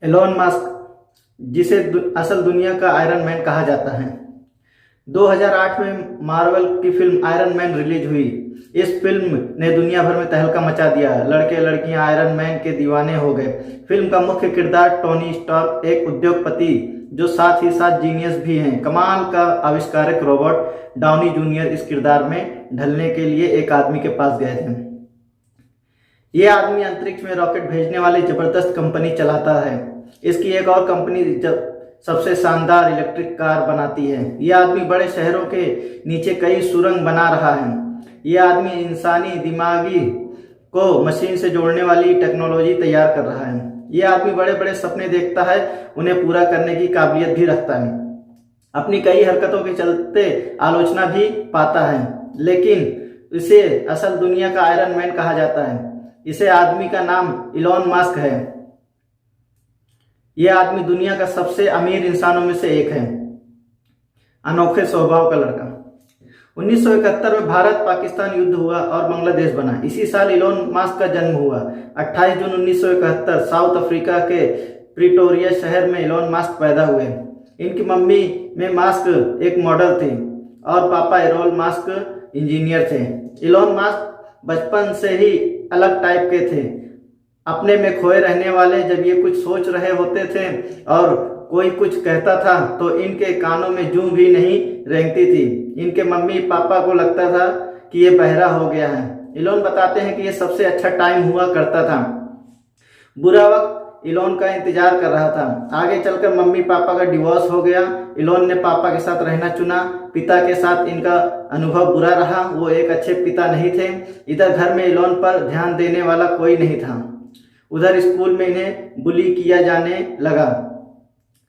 Elon Musk, जिसे असल दुनिया का आयरन मैन कहा जाता है। 2008 में मार्वल की फिल्म आयरन मैन रिलीज हुई। इस फिल्म ने दुनिया भर में तहलका मचा दिया। लड़के लड़कियां आयरन मैन के दीवाने हो गए। फिल्म का मुख्य किरदार टोनी स्टार्क, एक उद्योगपति जो साथ ही साथ जीनियस भी हैं, कमाल का आविष्कारक रॉबर्ट डाउनी जूनियर इस किरदार में ढलने के लिए एक आदमी के पास गए थे। ये आदमी अंतरिक्ष में रॉकेट भेजने वाली जबरदस्त कंपनी चलाता है। इसकी एक और कंपनी सबसे शानदार इलेक्ट्रिक कार बनाती है। यह आदमी बड़े शहरों के नीचे कई सुरंग बना रहा है। यह आदमी इंसानी दिमागी को मशीन से जोड़ने वाली टेक्नोलॉजी तैयार कर रहा है। यह आदमी बड़े बड़े सपने देखता है, उन्हें पूरा करने की काबिलियत भी रखता है। अपनी कई हरकतों के चलते आलोचना भी पाता है, लेकिन इसे असल दुनिया का आयरन मैन कहा जाता है। इसे आदमी का नाम इलॉन मस्क है। यह आदमी दुनिया का सबसे अमीर इंसानों में से एक है। अनोखे स्वभाव का लड़का। 1971 में भारत पाकिस्तान युद्ध हुआ और बांग्लादेश बना। इसी साल इलॉन मस्क का जन्म हुआ। 28 जून 1971 साउथ अफ्रीका के प्रिटोरिया शहर में इलॉन मस्क पैदा हुए। इनकी मम्मी में मस्क एक मॉडल थी और पापा एरोल मस्क इंजीनियर थे। इलॉन मस्क बचपन से ही अलग टाइप के थे, अपने में खोए रहने वाले। जब ये कुछ सोच रहे होते थे और कोई कुछ कहता था तो इनके कानों में जूं भी नहीं रेंगती थी। इनके मम्मी पापा को लगता था कि ये बहरा हो गया है। इलॉन बताते हैं कि ये सबसे अच्छा टाइम हुआ करता था। बुरा वक्त इलॉन का इंतजार कर रहा था। आगे चलकर मम्मी पापा का डिवोर्स हो गया। इलॉन ने पापा के साथ रहना चुना। पिता के साथ इनका अनुभव बुरा रहा, वो एक अच्छे पिता नहीं थे। इधर घर में इलॉन पर ध्यान देने वाला कोई नहीं था। उधर स्कूल में इन्हें बुली किया जाने लगा।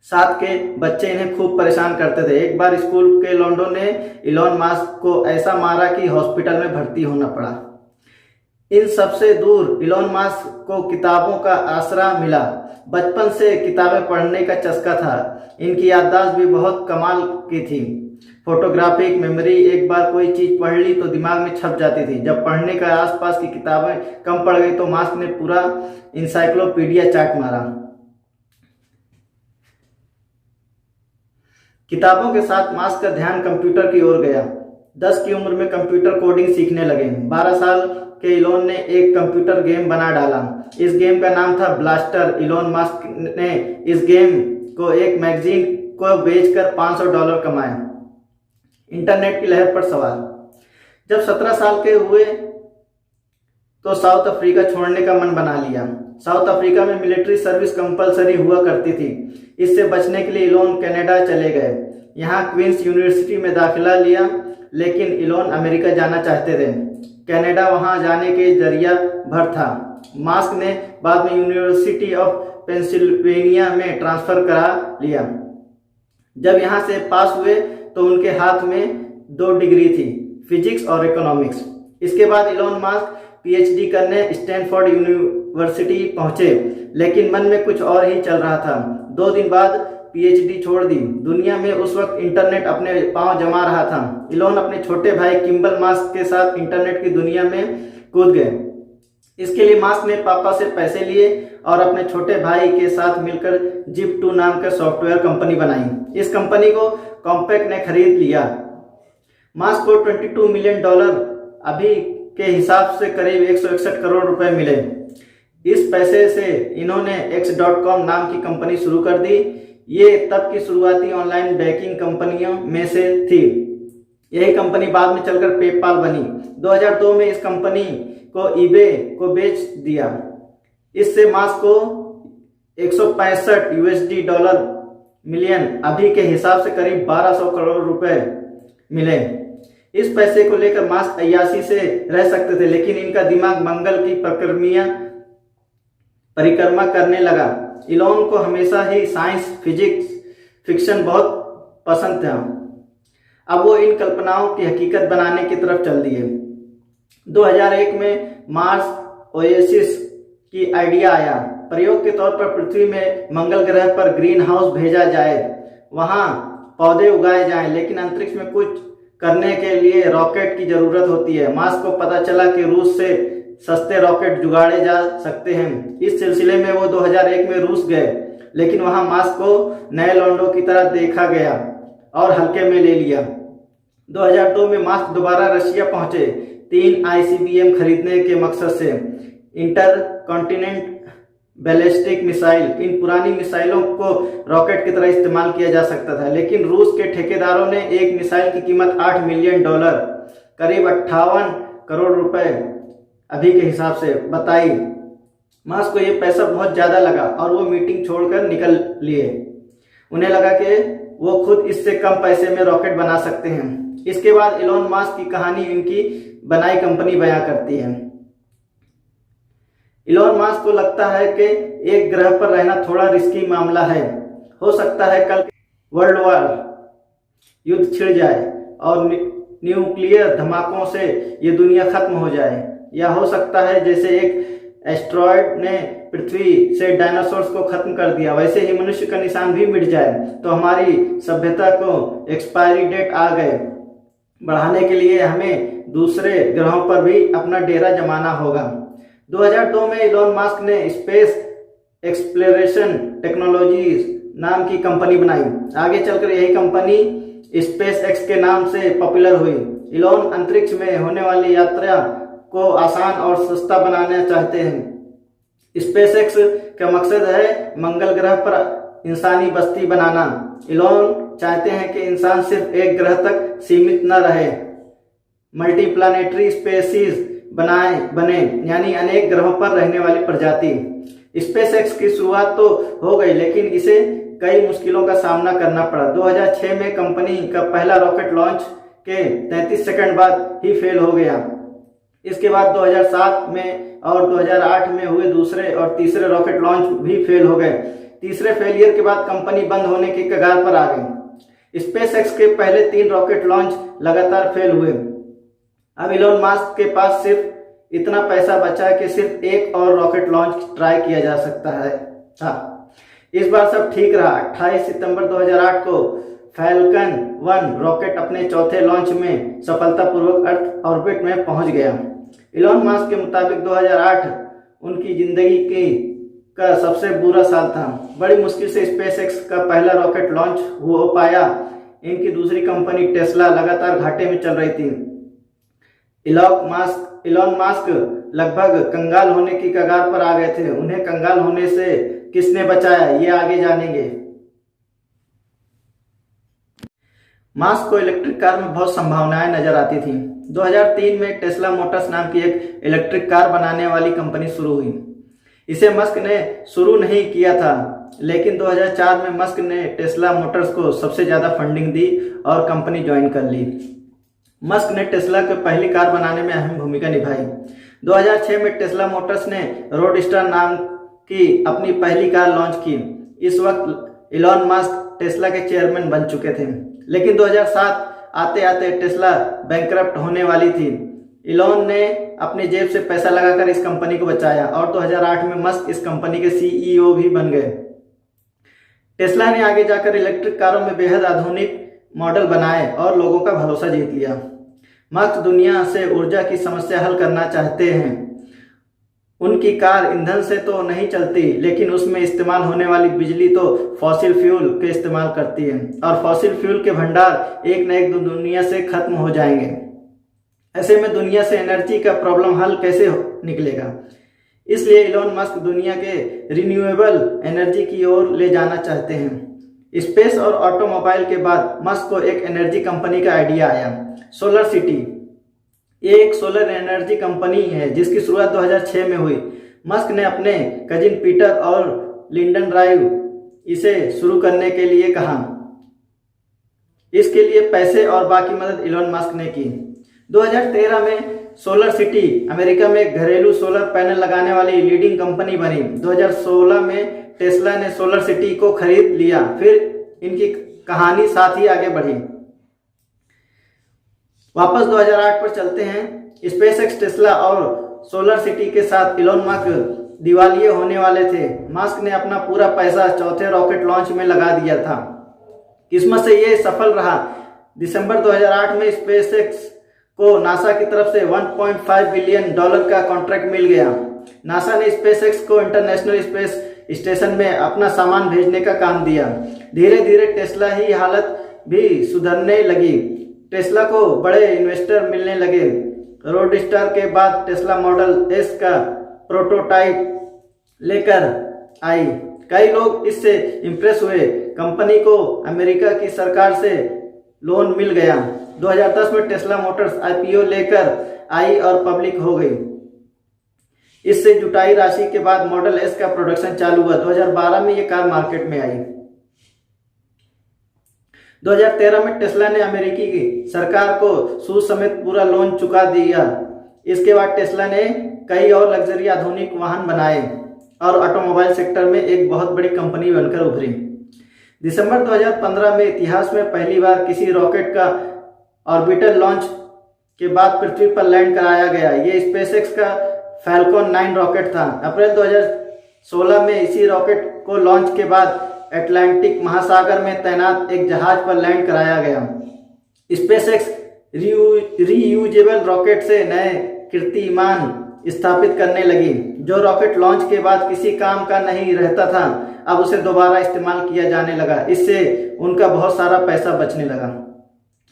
साथ के बच्चे इन्हें खूब परेशान करते थे। एक बार स्कूल के लौंडों ने इलॉन मस्क को ऐसा मारा कि हॉस्पिटल में भर्ती होना पड़ा। इन सबसे दूर इलॉन मस्क को किताबों का आसरा मिला। बचपन से किताबें पढ़ने का चस्का था। इनकी याददाश्त भी बहुत कमाल की थी। फोटोग्राफिक मेमोरी, एक बार कोई चीज पढ़ ली तो दिमाग में छप जाती थी। जब पढ़ने का आसपास की किताबें कम पड़ गई तो मस्क ने पूरा इंसाइक्लोपीडिया चाट मारा। किताबों के साथ मस्क का ध्यान कंप्यूटर की ओर गया। 10 की उम्र में कंप्यूटर कोडिंग सीखने लगे। 12 साल के इलॉन ने एक कंप्यूटर गेम बना डाला। इस गेम का नाम था ब्लास्टर। इलॉन मस्क ने इस गेम को एक मैगजीन को बेचकर $500 कमाए। इंटरनेट की लहर पर सवाल। जब 17 साल के हुए तो साउथ अफ्रीका छोड़ने का मन बना लिया। साउथ अफ्रीका में मिलिट्री सर्विस कंपलसरी हुआ करती थी। इससे बचने के लिए इलॉन कनाडा चले गए। यहाँ क्वींस यूनिवर्सिटी में दाखिला लिया, लेकिन इलॉन अमेरिका जाना चाहते थे। कनाडा वहां जाने के जरिया भर था। मस्क ने बाद में यूनिवर्सिटी ऑफ पेंसिल्वेनिया में ट्रांसफर करा लिया। जब यहाँ से पास हुए तो उनके हाथ में 2 डिग्री थी, फिजिक्स और इकोनॉमिक्स। इसके बाद इलॉन मस्क पीएचडी करने स्टैनफोर्ड यूनिवर्सिटी पहुंचे, लेकिन मन में कुछ और ही चल रहा था। 2 दिन बाद पीएचडी छोड़ दी। दुनिया में उस वक्त इंटरनेट अपने पांव जमा रहा था। इलॉन अपने छोटे भाई किम्बल मस्क के साथ इंटरनेट की दुनिया में कूद गए। इसके लिए मस्क ने पापा से पैसे लिए और अपने छोटे भाई के साथ मिलकर जिप2 नाम का सॉफ्टवेयर कंपनी बनाई। इस कंपनी को कॉम्पैक्ट ने खरीद लिया। मस्क को $22 मिलियन अभी के हिसाब से करीब 161 करोड़ रुपए मिले। इस पैसे से इन्होंने X.com नाम की कंपनी शुरू कर दी। ये तब की शुरुआती ऑनलाइन बैंकिंग कंपनियों में से थी। यही कंपनी बाद में चलकर पेपाल बनी। 2002 में इस कंपनी को ईबे को बेच दिया। इससे मस्क को $165 मिलियन अभी के हिसाब से करीब 1200 करोड़ रुपए मिले। इस पैसे को लेकर मस्क अय्याशी से रह सकते थे, लेकिन इनका दिमाग मंगल की परिक्रमा करने लगा। इलॉन को हमेशा ही साइंस फिजिक्स फिक्शन बहुत पसंद था। अब वो इन कल्पनाओं की हकीकत बनाने की तरफ चल दिए। 2001 में मार्स ओएसिस की आइडिया आया। प्रयोग के तौर पर पृथ्वी में मंगल ग्रह पर ग्रीन हाउस भेजा जाए, वहां पौधे उगाए जाएं, लेकिन अंतरिक्ष में कुछ करने के लिए रॉकेट की जरूरत होती है। मस्क को पता चला कि रूस से सस्ते रॉकेट जुगाड़े जा सकते हैं। इस सिलसिले में वो 2001 में रूस गए। लेकिन वहां मास्क को नए लौंडों की तरह देखा गया और हल्के में ले लिया। 2002 में मास्क दोबारा रशिया पहुंचे 3 ICBM खरीदने के मकसद से। इंटर कॉन्टिनेंट बैलिस्टिक मिसाइल, इन पुरानी मिसाइलों को रॉकेट की तरह इस्तेमाल किया जा सकता था, लेकिन रूस के ठेकेदारों ने एक मिसाइल की कीमत $8 मिलियन, करीब 58 करोड़ रुपए अभी के हिसाब से बताई। मास्क को ये पैसा बहुत ज्यादा लगा और वो मीटिंग छोड़कर निकल लिए। उन्हें लगा कि वो खुद इससे कम पैसे में रॉकेट बना सकते हैं। इसके बाद इलॉन मस्क की कहानी इनकी बनाई कंपनी बयां करती है। इलॉन मस्क को लगता है कि एक ग्रह पर रहना थोड़ा रिस्की मामला है। हो सकता है कल वर्ल्ड वॉर युद्ध छिड़ जाए और न्यूक्लियर धमाकों से ये दुनिया खत्म हो जाए, या हो सकता है जैसे एक एस्ट्रॉयड ने पृथ्वी से डायनासोर्स को खत्म कर दिया, वैसे ही मनुष्य का निशान भी मिट जाए तो हमारी सभ्यता को एक्सपायरी डेट आ गए। बढ़ाने के लिए हमें दूसरे ग्रहों पर भी अपना डेरा जमाना होगा। 2002 में इलॉन मस्क ने स्पेस एक्सप्लोरेशन टेक्नोलॉजीज नाम की कंपनी बनाई। आगे चलकर यही कंपनी स्पेस एक्स के नाम से पॉपुलर हुई। इलॉन अंतरिक्ष में होने वाली यात्रा को आसान और सस्ता बनाना चाहते हैं। स्पेस एक्स का मकसद है मंगल ग्रह पर इंसानी बस्ती बनाना। इलॉन चाहते हैं कि इंसान सिर्फ एक ग्रह तक सीमित न रहे, मल्टीप्लानेटरी स्पेसीज बने, यानी अनेक ग्रहों पर रहने वाली प्रजाति। स्पेस एक्स की शुरुआत तो हो गई, लेकिन इसे कई मुश्किलों का सामना करना पड़ा। 2006 में कंपनी का पहला रॉकेट लॉन्च के 33 सेकंड बाद ही फेल हो गया। इसके बाद 2007 में और 2008 में हुए दूसरे और तीसरे रॉकेट लॉन्च भी फेल हो गए। तीसरे फेलियर के बाद कंपनी बंद होने की कगार पर आ गई। स्पेस एक्स के पहले 3 रॉकेट लॉन्च लगातार फेल हुए। अब इलॉन मस्क के पास सिर्फ इतना पैसा बचा है कि सिर्फ एक और रॉकेट लॉन्च ट्राई किया जा सकता है। इस बार सब ठीक रहा। 28 सितंबर 2008 को फैल्कन 1 रॉकेट अपने चौथे लॉन्च में सफलतापूर्वक अर्थ ऑर्बिट में पहुंच गया। इलॉन मस्क के मुताबिक 2008 उनकी जिंदगी का सबसे बुरा साल था। बड़ी मुश्किल से स्पेस एक्स का पहला रॉकेट लॉन्च हो पाया। इनकी दूसरी कंपनी टेस्ला लगातार घाटे में चल रही थी। इलॉन मस्क लगभग कंगाल होने की कगार पर आ गए थे। उन्हें कंगाल होने से किसने बचाया, ये आगे जानेंगे। मस्क को इलेक्ट्रिक कार में बहुत संभावनाएं नजर आती थी। 2003 में टेस्ला मोटर्स नाम की एक इलेक्ट्रिक कार बनाने वाली कंपनी शुरू हुई। इसे मस्क ने शुरू नहीं किया था, लेकिन 2004 में मस्क ने टेस्ला मोटर्स को सबसे ज्यादा फंडिंग दी और कंपनी ज्वाइन कर ली। मस्क ने टेस्ला की पहली कार बनाने में अहम भूमिका निभाई। 2006 में टेस्ला मोटर्स ने रोडस्टर नाम की अपनी पहली कार लॉन्च की। इस वक्त इलॉन मस्क टेस्ला के चेयरमैन बन चुके थे, लेकिन 2007 आते आते टेस्ला बैंकरप्ट होने वाली थी। इलॉन ने अपनी जेब से पैसा लगाकर इस कंपनी को बचाया और 2008 में मस्क इस कंपनी के CEO भी बन गए। टेस्ला ने आगे जाकर इलेक्ट्रिक कारों में बेहद आधुनिक मॉडल बनाए और लोगों का भरोसा जीत लिया। मस्क दुनिया से ऊर्जा की समस्या हल करना चाहते हैं। उनकी कार ईंधन से तो नहीं चलती, लेकिन उसमें इस्तेमाल होने वाली बिजली तो फॉसिल फ्यूल के इस्तेमाल करती है और फॉसिल फ्यूल के भंडार एक न एक दुनिया से खत्म हो जाएंगे। ऐसे में दुनिया से एनर्जी का प्रॉब्लम हल कैसे निकलेगा? इसलिए इलॉन मस्क दुनिया के रिन्यूएबल एनर्जी की ओर ले जाना चाहते हैं। स्पेस और ऑटोमोबाइल के बाद मस्क को एक एनर्जी कंपनी का आइडिया आया, सोलर सिटी। ये एक सोलर एनर्जी कंपनी है जिसकी शुरुआत 2006 में हुई। मस्क ने अपने कजिन पीटर और लिंडन ड्राइव इसे शुरू करने के लिए कहा। इसके लिए पैसे और बाकी मदद इलॉन मस्क ने की। 2013 में सोलर सिटी अमेरिका में घरेलू सोलर पैनल लगाने वाली लीडिंग कंपनी बनी। 2016 में टेस्ला ने सोलर सिटी को खरीद लिया। फिर इनकी कहानी साथ ही आगे बढ़ी। वापस 2008 पर चलते हैं। स्पेसएक्स, टेस्ला और सोलर सिटी के साथ इलॉन मस्क दिवालिये होने वाले थे। मस्क ने अपना पूरा पैसा चौथे रॉकेट लॉन्च में लगा दिया था। किस्मत से ये सफल रहा। दिसंबर 2008 में स्पेसएक्स को नासा की तरफ से $1.5 बिलियन का कॉन्ट्रैक्ट मिल गया। नासा ने स्पेसएक्स को इंटरनेशनल स्पेस स्टेशन में अपना सामान भेजने का काम दिया। धीरे धीरे टेस्ला ही हालत भी सुधरने लगी। टेस्ला को बड़े इन्वेस्टर मिलने लगे। रोडस्टर के बाद टेस्ला मॉडल एस का प्रोटोटाइप लेकर आई। कई लोग इससे इम्प्रेस हुए। कंपनी को अमेरिका की सरकार से लोन मिल गया। 2010 में टेस्ला मोटर्स आईपीओ लेकर आई और पब्लिक हो गई। इससे जुटाई राशि के बाद मॉडल एस का प्रोडक्शन चालू हुआ। 2012 में ये कार मार्केट में आई। 2013 में टेस्ला ने अमेरिकी की सरकार को सूद समेत पूरा लोन चुका दिया। इसके बाद टेस्ला ने कई और लग्जरी आधुनिक वाहन बनाए और ऑटोमोबाइल सेक्टर में एक बहुत बड़ी कंपनी बनकर उभरी। दिसंबर 2015 में इतिहास में पहली बार किसी रॉकेट का ऑर्बिटल लॉन्च के बाद पृथ्वी पर लैंड कराया गया। ये स्पेसएक्स का फैल्कन 9 रॉकेट था। अप्रैल 2016 में इसी रॉकेट को लॉन्च के बाद अटलांटिक महासागर में तैनात एक जहाज पर लैंड कराया गया। स्पेसएक्स रीयूजेबल रॉकेट से नए कीर्तिमान स्थापित करने लगी। जो रॉकेट लॉन्च के बाद किसी काम का नहीं रहता था, अब उसे दोबारा इस्तेमाल किया जाने लगा। इससे उनका बहुत सारा पैसा बचने लगा।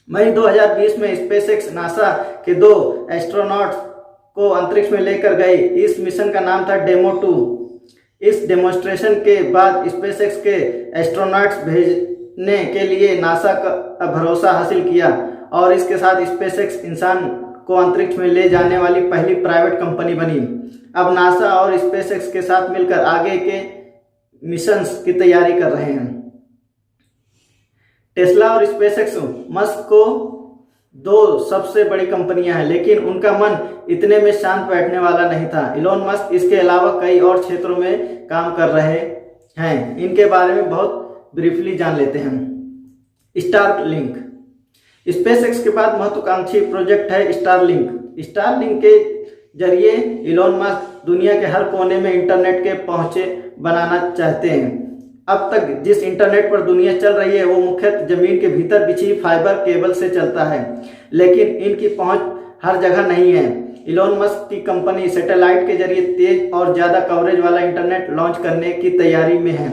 मई 2020 में स्पेसएक्स नासा के 2 एस्ट्रोनॉट्स को अंतरिक्ष में लेकर गए। इस मिशन का नाम था डेमो 2। इस डेमोन्स्ट्रेशन के बाद स्पेसएक्स के एस्ट्रोनॉट्स भेजने के लिए नासा का भरोसा हासिल किया और इसके साथ स्पेसएक्स इंसान को अंतरिक्ष में ले जाने वाली पहली प्राइवेट कंपनी बनी। अब नासा और स्पेसएक्स के साथ मिलकर आगे के मिशंस की तैयारी कर रहे हैं। टेस्ला और स्पेसएक्स मस्क को 2 सबसे बड़ी कंपनियां हैं, लेकिन उनका मन इतने में शांत बैठने वाला नहीं था। इलोन मस्क इसके अलावा कई और क्षेत्रों में काम कर रहे हैं। इनके बारे में बहुत ब्रीफली जान लेते हैं। स्टारलिंक। स्पेसएक्स के बाद महत्वाकांक्षी प्रोजेक्ट है स्टारलिंक। स्टारलिंक के जरिए इलोन मस्क दुनिया के हर कोने में इंटरनेट के पहुंचे बनाना चाहते हैं। अब तक जिस इंटरनेट पर दुनिया चल रही है वो मुख्यतः जमीन के भीतर बिछी फाइबर केबल से चलता है, लेकिन इनकी पहुंच हर जगह नहीं है। इलोन मस्क की कंपनी सैटेलाइट के जरिए तेज और ज्यादा कवरेज वाला इंटरनेट लॉन्च करने की तैयारी में है।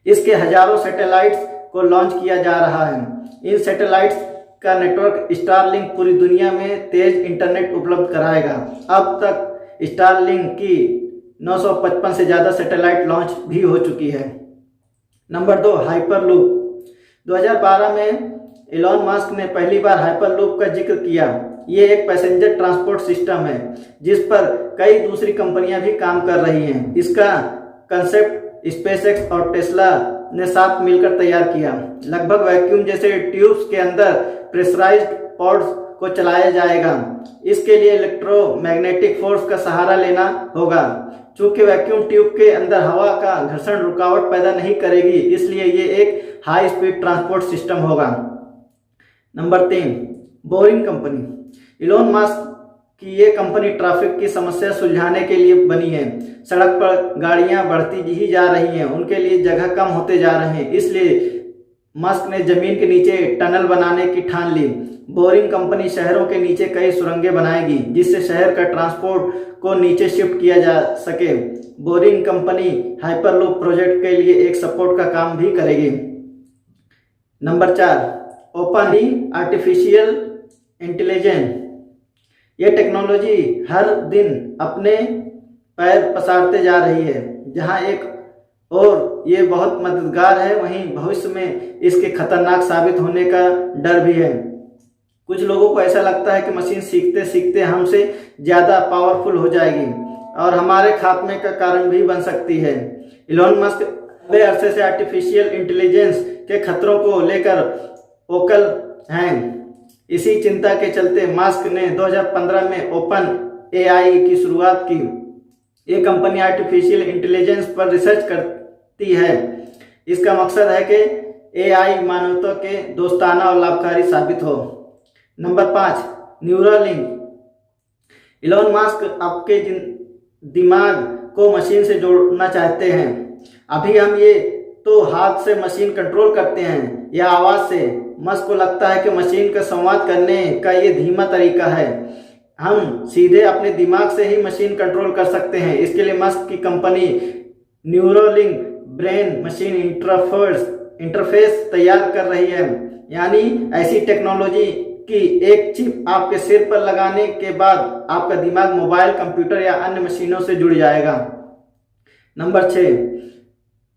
इसके हजारों सैटेलाइट्स को लॉन्च किया जा रहा है। इन सैटेलाइट्स का नेटवर्क स्टारलिंक पूरी दुनिया में तेज इंटरनेट उपलब्ध कराएगा। अब तक स्टारलिंक की 955 से ज़्यादा सैटेलाइट लॉन्च भी हो चुकी है। Number 2, hyperloop. 2012 में इलॉन मस्क ने पहली बार हाइपरलूप का जिक्र किया। ये एक पैसेंजर ट्रांसपोर्ट सिस्टम है जिस पर कई दूसरी कंपनियां भी काम कर रही हैं। इसका कंसेप्ट स्पेसएक्स और टेस्ला ने साथ मिलकर तैयार किया। लगभग वैक्यूम जैसे ट्यूब्स के अंदर प्रेशराइज्ड पॉड्स को चलाया जाएगा। इसके लिए इलेक्ट्रोमैग्नेटिक फोर्स का सहारा लेना होगा। चूंकि वैक्यूम ट्यूब के अंदर हवा का घर्षण रुकावट पैदा नहीं करेगी, इसलिए ये एक हाई स्पीड ट्रांसपोर्ट सिस्टम होगा। Number 3, boring company. Elon Musk की ये कंपनी ट्रैफिक की समस्या सुलझाने के लिए बनी है। सड़क पर गाड़ियां बढ़ती ही जा रही हैं, उनके लिए जगह कम होते जा रहे हैं, इसलिए मस्क ने जमीन के नीचे टनल बनाने की ठान ली। बोरिंग कंपनी शहरों के नीचे कई सुरंगें बनाएगी जिससे शहर का ट्रांसपोर्ट को नीचे शिफ्ट किया जा सके। बोरिंग कंपनी हाइपरलूप प्रोजेक्ट के लिए एक सपोर्ट का काम भी करेगी। Number 4, open artificial intelligence. ये टेक्नोलॉजी हर दिन अपने पैर पसारते जा रही है। जहां एक और ये बहुत मददगार है, वहीं भविष्य में इसके खतरनाक साबित होने का डर भी है। कुछ लोगों को ऐसा लगता है कि मशीन सीखते सीखते हमसे ज़्यादा पावरफुल हो जाएगी और हमारे खात्मे का कारण भी बन सकती है। इलोन मस्क लंबे अरसे से आर्टिफिशियल इंटेलिजेंस के खतरों को लेकर ओकल हैं। इसी चिंता के चलते मस्क ने 2015 में ओपन एआई की शुरुआत की। ये कंपनी आर्टिफिशियल इंटेलिजेंस पर रिसर्च करती है। इसका मकसद है कि एआई मानवता के दोस्ताना और लाभकारी साबित हो। Number 5, Neuralink. इलोन मस्क आपके दिमाग को मशीन से जोड़ना चाहते हैं। अभी हम ये तो हाथ से मशीन कंट्रोल करते हैं या आवाज से। मस्क को लगता है कि मशीन का संवाद करने का ये धीमा तरीका है। हम सीधे अपने दिमाग से ही मशीन कंट्रोल कर सकते हैं। इसके लिए मस्क की company Neuralink brain machine interface तैयार कर रही है, यानी ऐसी टेक्नोलॉजी कि एक चिप आपके सिर पर लगाने के बाद आपका दिमाग मोबाइल, कंप्यूटर या अन्य मशीनों से जुड़ जाएगा। नंबर 6,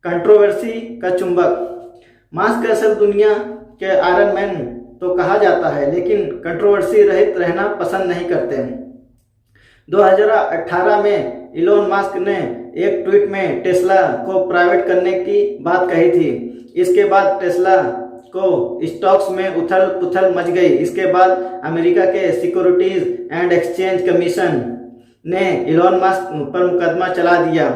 कंट्रोवर्सी का चुंबक। मास्क असल दुनिया के आयरन मैन तो कहा जाता है, लेकिन कंट्रोवर्सी रहित रहना पसंद नहीं करते। 2018 में इलोन मस्क ने एक ट्वीट में टेस्ला को प्राइवेट करने की बात कही थी। इसके बाद टेस्ला को स्टॉक्स में उथल पुथल मच गई। इसके बाद अमेरिका के सिक्योरिटीज एंड एक्सचेंज कमीशन ने इलोन मस्क पर मुकदमा चला दिया।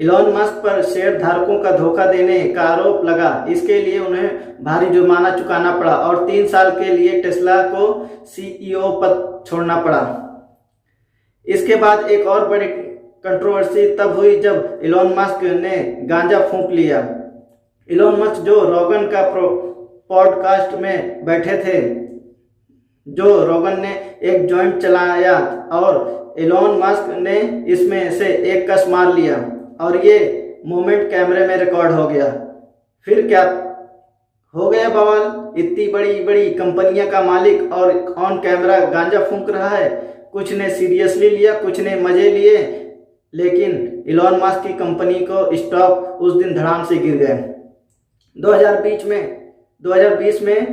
इलोन मस्क पर शेयर धारकों का धोखा देने का आरोप लगा। इसके लिए उन्हें भारी जुर्माना चुकाना पड़ा और 3 साल के लिए टेस्ला को सीईओ पद छोड़ना पड़ा। इसके बाद एक और बड़ी कंट्रोवर्सी तब हुई जब इलोन मस्क ने गांजा फूंक लिया। इलोन मस्क जो रोगन का पॉडकास्ट में बैठे थे, जो रोगन ने एक जॉइंट चलाया और इलोन मस्क ने इसमें से एक कस मार लिया और ये मोमेंट कैमरे में रिकॉर्ड हो गया। फिर क्या हो गया बवाल, इतनी बड़ी बड़ी कंपनियां का मालिक और ऑन कैमरा गांजा फूंक रहा है। कुछ ने सीरियसली लिया, कुछ ने मजे लिए, लेकिन इलोन मस्क की कंपनी को स्टॉक उस दिन धड़ाम से गिर गए। 2020 में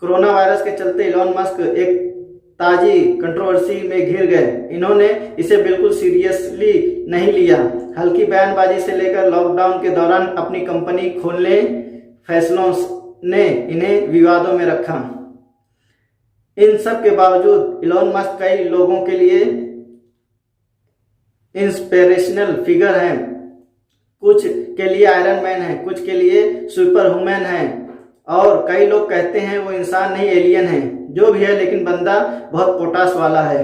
कोरोना वायरस के चलते इलोन मस्क एक ताजी कंट्रोवर्सी में घिर गए। इन्होंने इसे बिल्कुल सीरियसली नहीं लिया। हल्की बयानबाजी से लेकर लॉकडाउन के दौरान अपनी कंपनी खोलने फैसलों ने इन्हें विवादों में रखा। इन सब के बावजूद इलोन मस्क कई लोगों के लिए इंस्पिरेशनल फिगर हैं। कुछ के लिए आयरन मैन है, कुछ के लिए सुपर वुमेन है और कई लोग कहते हैं वो इंसान नहीं एलियन है। जो भी है, लेकिन बंदा बहुत पोटास वाला है।